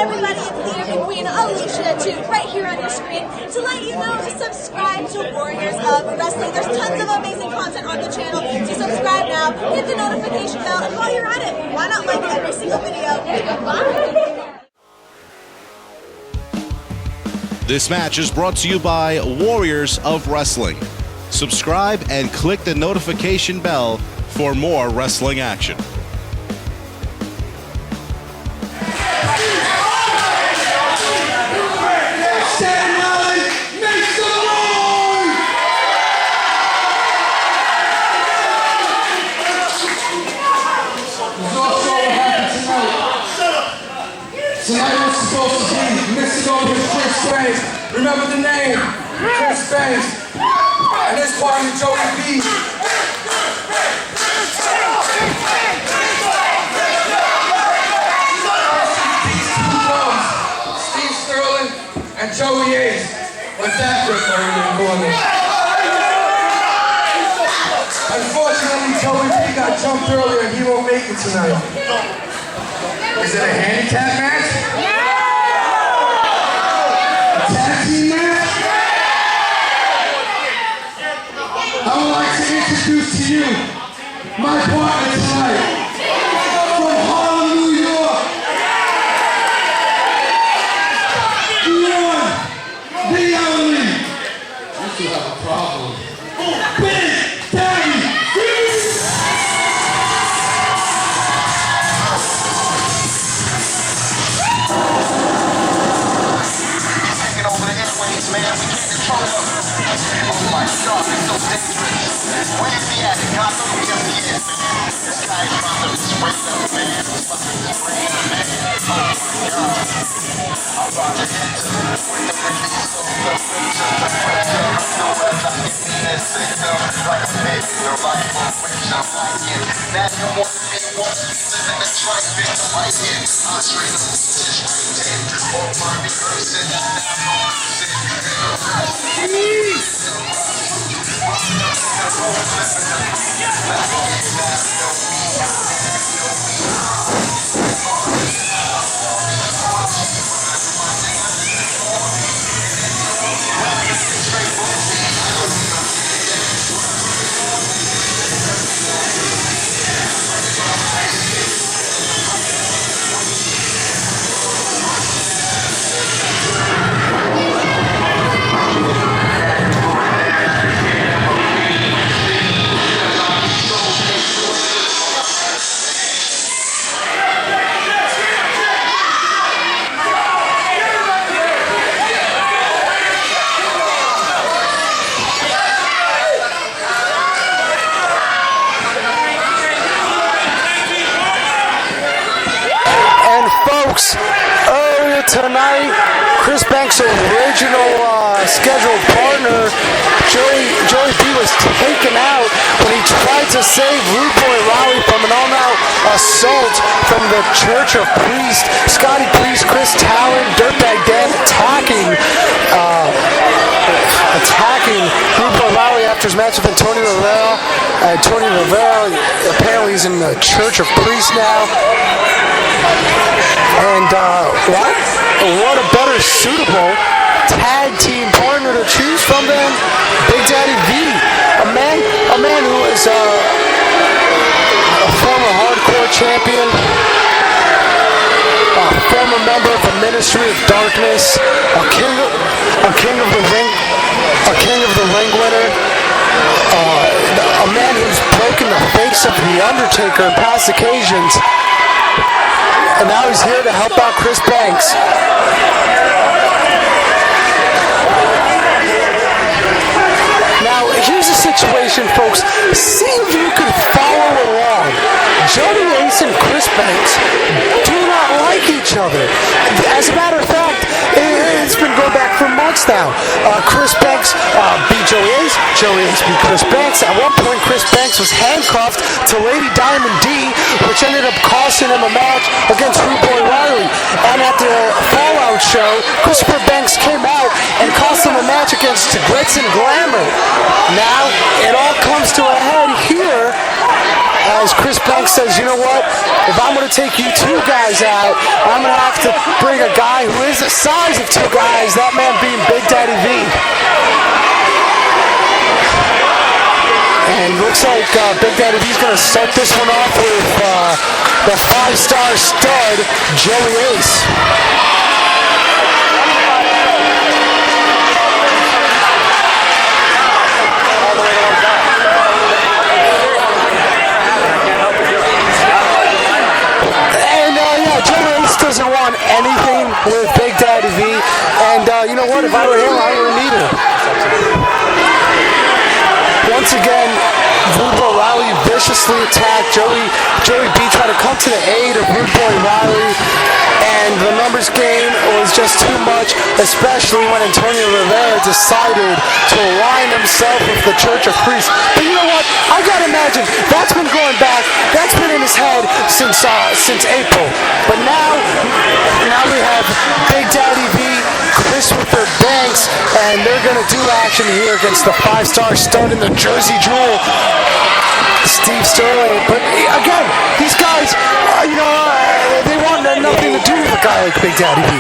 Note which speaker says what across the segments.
Speaker 1: everybody in here, Queen Alicia too, right here on your screen, to let you know to subscribe to Warriors of Wrestling. There's tons of amazing content on the channel, so subscribe now, hit the notification bell, and while you're at it, why not like every single video? Bye!
Speaker 2: This match is brought to you by Warriors of Wrestling. Subscribe and click the notification bell for more wrestling action.
Speaker 3: Staten Island, make some noise! There's also what happened tonight. Tonight was supposed to be Mr. Chris Banks. Remember the name? Chris Banks. And this party, Joey B. And Joey Ace went that quick early in the morning. Unfortunately, Joey B got jumped earlier and he won't make it tonight. Is it a handicap match? A tag team match? I would like to introduce to you my partner tonight from Harlem, New York. The only. You have a problem. Big Daddy. Taking over the airways, man. We can't control them. Oh my God, it's so dangerous. Where is he at? Gotham? Yes, he is, man. This guy is about to spray up, man. He's about to spray up, man. Oh my God. I'm about to hit with the release of the pressure. No one like me, this system. Like a baby, the rifle, which I'm like it. Now you want me, want you live in the tribe, bitch, right here. I'm straight up, just right in. Oh my person, now I'm
Speaker 4: earlier tonight, Chris Banks' original scheduled partner, Joey B, was taken out when he tried to save Rude Boy Raleigh from an all-out assault from the Church of Priest. Scotty Priest, Chris Talon, Dirtbag Dan attacking Rude Boy Raleigh after his match with Antonio Rivera. Antonio Rivera apparently is in the Church of Priest now. And what a better suitable tag team partner to choose from than Big Daddy V, a man who is a former hardcore champion, a former member of the Ministry of Darkness, a king of the ring winner, a man who's broken the face of the Undertaker on past occasions. And now he's here to help out Chris Banks. Now, here's the situation, folks. See if you can follow along. Joey Ace and Chris Banks do not like each other. As a matter of fact, it's been going back for months now. Chris Banks beat Joey Ace beat Chris Banks. At one point, Chris Banks was handcuffed to Lady Diamond Dee, which ended up costing him a match against Rude Boy Riley. And at the Fallout show, Christopher Banks came out and cost him a match against Glitz and Glamour. Now, it all comes to a head here as Chris Banks says, you know what, if I'm going to take you two guys out, I'm going to have to bring a guy who is the size of two guys, that man being Big Daddy V. And looks like Big Daddy V's going to start this one off with the 5-star stud, Joey Ace. Doesn't want anything with Big Daddy V, and you know what? If I were him, I wouldn't either. Once again, Rude Boy Riley viciously attacked Joey B, tried to come to the aid of Rude Boy Riley, and the numbers game was just too much, especially when Antonio Rivera decided to align himself with the Church of Priests. But you know what? I gotta imagine that's been going back. That's been in his head since April. But now we have Big Daddy V, Chris with their banks, and they're gonna do action here against the 5-star stud in the Jersey Jewel, Steve Sterling. But again, these guys, they want nothing to do with a guy like Big Daddy V.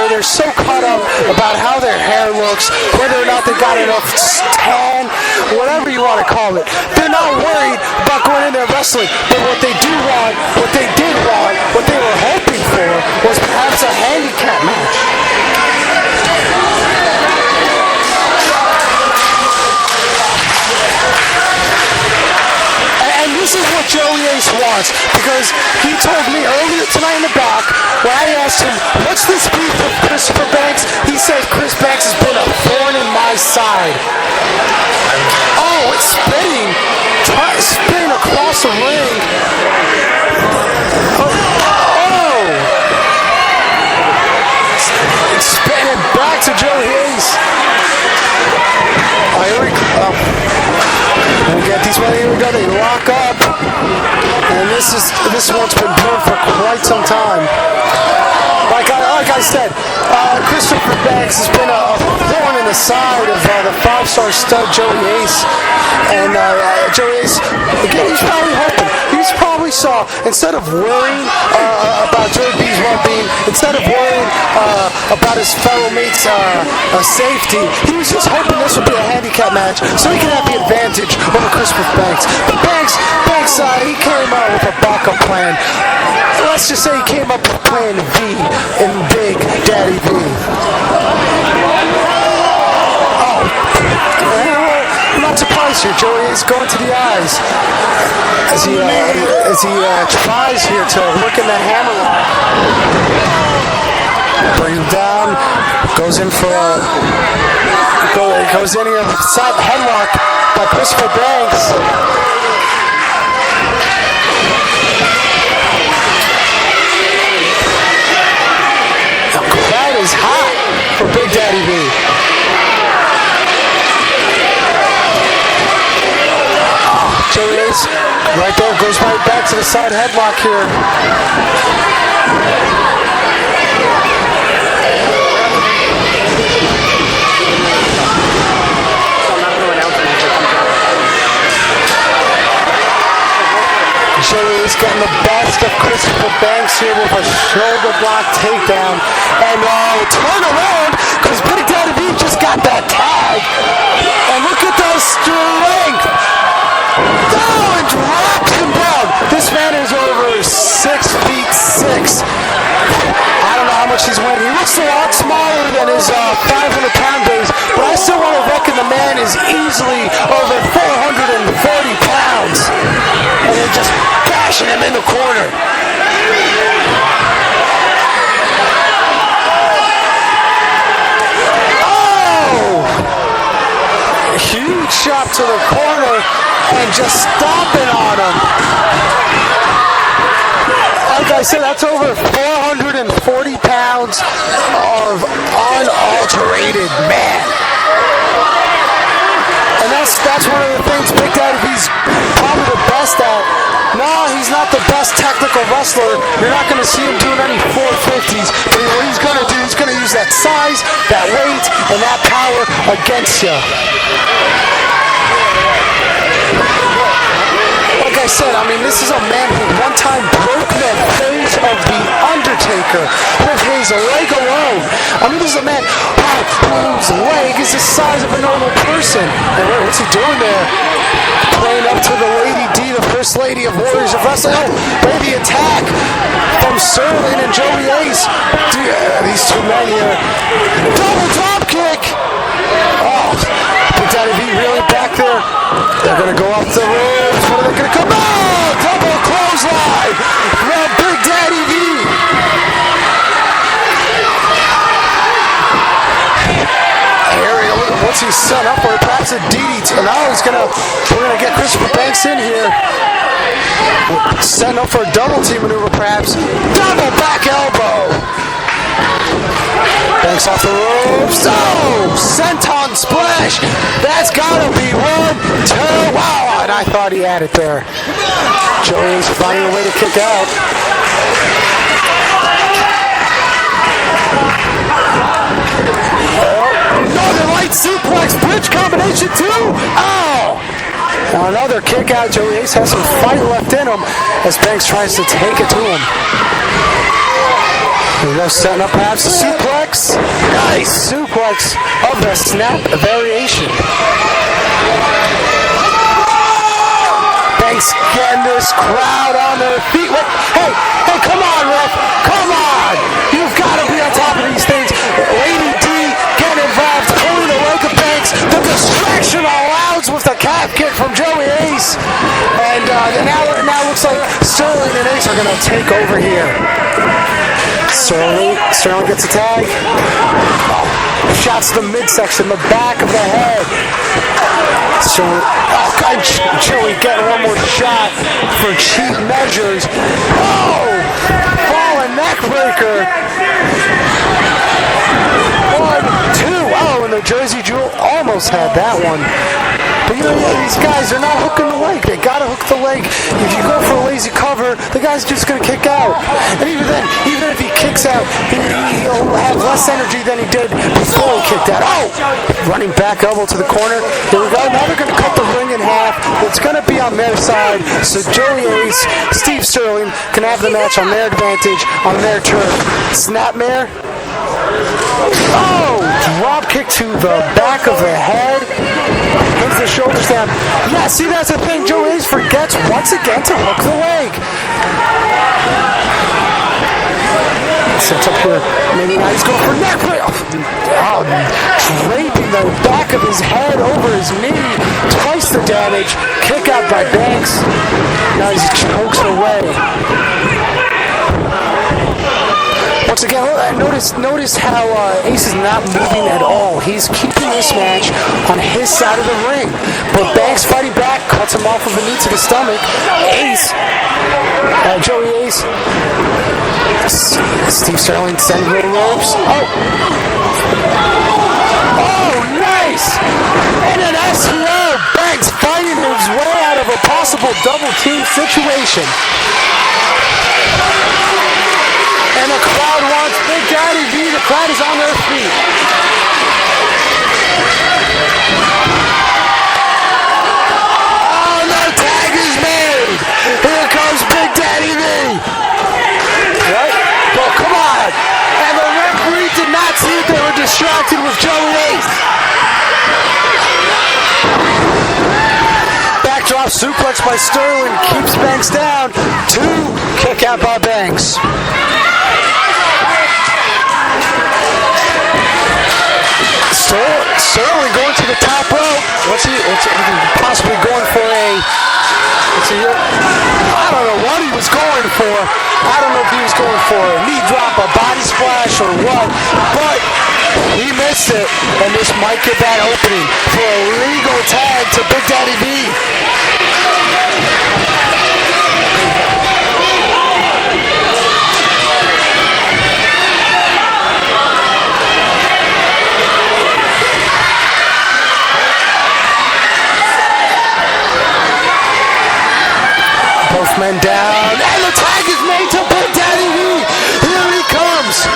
Speaker 4: They're so caught up about how their hair looks, whether or not they got enough tan, whatever you want to call it. They're not worried about going in there wrestling. But what they do want, what they did want, what they were hoping for was perhaps a handicap match. This is what Joey Ace wants, because he told me earlier tonight in the back, when I asked him, what's this beef with Christopher Banks? He said Chris Banks has been a thorn in my side. Oh, it's spinning. Spinning across the ring. Oh! It's spinning back to Joey Ace. Oh, here we go. And we get these right here we go, they lock up. And this one's been brewing for quite some time. Like I said, Christopher Banks has been a thorn in the side of the 5-star stud Joey Ace. And Joey Ace, again, he's probably hoping. He's probably saw, instead of worrying about Joey B's well-being, instead of worrying about his fellow mates' safety, he was just hoping this would be a handicap match so he can have the advantage over Christopher Banks. But Banks, he came out with a backup plan. Let's just say he came up with plan V in Big Daddy V. Oh, I'm not surprised here. Joey is going to the eyes as he tries here to work in that hammerlock. Brings him down, goes in for goes in here, side headlock by Christopher Banks. Is hot for Big Daddy V. Joey Ace right there, goes right back to the side headlock here. Joey is getting the best of Christopher Banks here with a shoulder block takedown. And turn around, because Big Daddy V just got that tag. And look at the strength. Down and drops him down. This man is over 6'6". I don't know how much he's weighing. He looks a lot smaller than his 500-pound days, but I still want to reckon the man is easily over 440 pounds. And they're just bashing him in the corner. Oh! Huge shot to the corner and just stomping on him. Like I said, that's over 440 pounds of unalterated man. And that's one of the things Big Daddy V's probably the best at. No, he's not the best technical wrestler. You're not going to see him doing any 450s. But what he's going to do, he's going to use that size, that weight, and that power against you. Like I said, I mean, this is a man who one time broke the face of The Undertaker. his leg alone. I mean, this is a man whose leg is the size of a normal person. And what's he doing there? Playing up to the Lady D, the First Lady of Warriors of Wrestling. Oh, baby attack from Sterling and Joey Ace. These two men here. Double drop kick. Oh, Big Daddy V really back there. They're going to go up the ropes. What are they going to come? Oh, double clothesline from Big Daddy V. Once he's set up for perhaps a DDT. Now we're gonna get Christopher Banks in here. Setting up for a double team maneuver perhaps. Double back elbow. Banks off the ropes. Oh, senton splash. That's gotta be 1, 2. Wow, and I thought he had it there. Joey's finding a way to kick out. Northern Light suplex, bridge combination 2. Oh! Now another kick out. Joey Ace has some fight left in him as Banks tries to take it to him. Here we go, setting up perhaps a suplex. Nice suplex of the snap variation. Banks getting this crowd on their feet. Hey, come on, ref. Come on. You've got to be on top of these things. Lady D getting involved, pulling the leg of Banks. The distraction allows with the calf kick from Joey Ace. And now looks like Sterling and Ace are going to take over here. Sterling gets a tag. Shots to the midsection, the back of the head. Joey getting one more shot for cheap measures. Oh! Falling neck breaker. 1, 2. Oh, and the Jersey Jewel almost had that one. But these guys are not hooking the leg. They gotta hook the leg. If you go for a lazy cover, the guy's just gonna kick out. And even then, even if he kicks out, he'll have less energy than he did before he kicked out. Oh! Running back elbow to the corner. Here we go. Now they're gonna cut the ring in half. It's gonna be on their side. So Joey Ace, Steve Sterling can have the match on their advantage, on their turf. Snapmare. Oh! Drop kick to the back of the head. Brings the shoulders down. Yeah, see, that's the thing. Joe Ace forgets once again to hook the leg. Sets up here. Maybe now he's going for neck break. Oh, draping the back of his head over his knee. Twice the damage. Kick out by Banks. Now he chokes away. Once again, notice how Ace is not moving at all. He's keeping this match on his side of the ring. But Banks fighting back, cuts him off with a knee to the stomach. Joey Ace. Steve Sterling sending the ropes. Oh, nice! And an SEO. Banks fighting his way out of a possible double team situation. And the crowd wants Big Daddy V. The crowd is on their feet. Oh, no tag is made. Here comes Big Daddy V. What? Well, come on. And the referee did not see it. They were distracted with Joey Ace. Backdrop suplex by Sterling keeps Banks down. 2, kick out by Banks. Sterling going to the top rope. What's he possibly going for I don't know what he was going for. I don't know if he was going for a knee drop, a body splash, or what. But he missed it, and this might get that opening for a legal tag to Big Daddy V. Both men down, and the tag is made to Big Daddy V. Here he comes.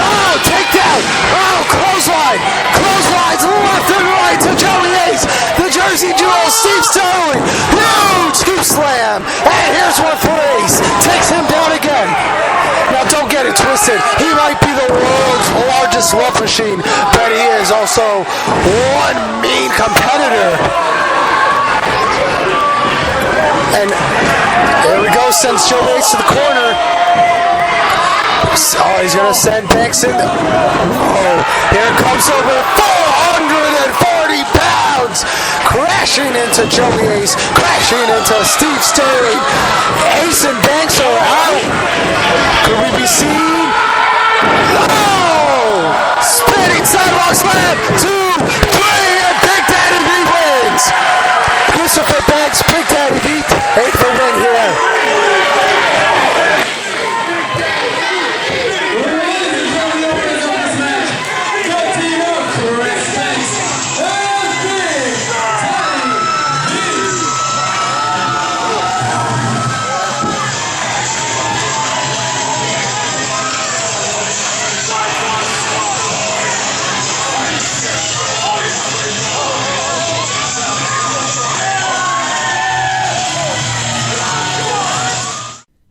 Speaker 4: Oh, takedown. Oh, clothesline. Clotheslines left and right to Joey Ace. The Jersey Jewel, Steve Sterling. Huge scoop slam. And here's one for Ace. Takes him down again. Now listen, he might be the world's largest love machine, but he is also one mean competitor. And there we go, sends Joe Bates to the corner. Oh, he's going to send Banks in. Oh, here comes over 440 pounds. Crashing into Joey Ace. Crashing into Steve Sterling. Ace and Banks are out. Could we be seen? No! Spinning sidewalk slam. 2, 3, and Big Daddy B wins. Christopher Banks, Big Daddy B, 8 for win here.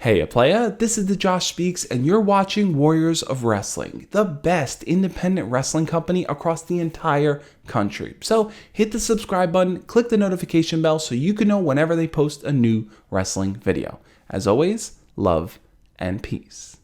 Speaker 5: Hey, playa, this is the Josh Speaks, and you're watching Warriors of Wrestling, the best independent wrestling company across the entire country. So hit the subscribe button, click the notification bell so you can know whenever they post a new wrestling video. As always, love and peace.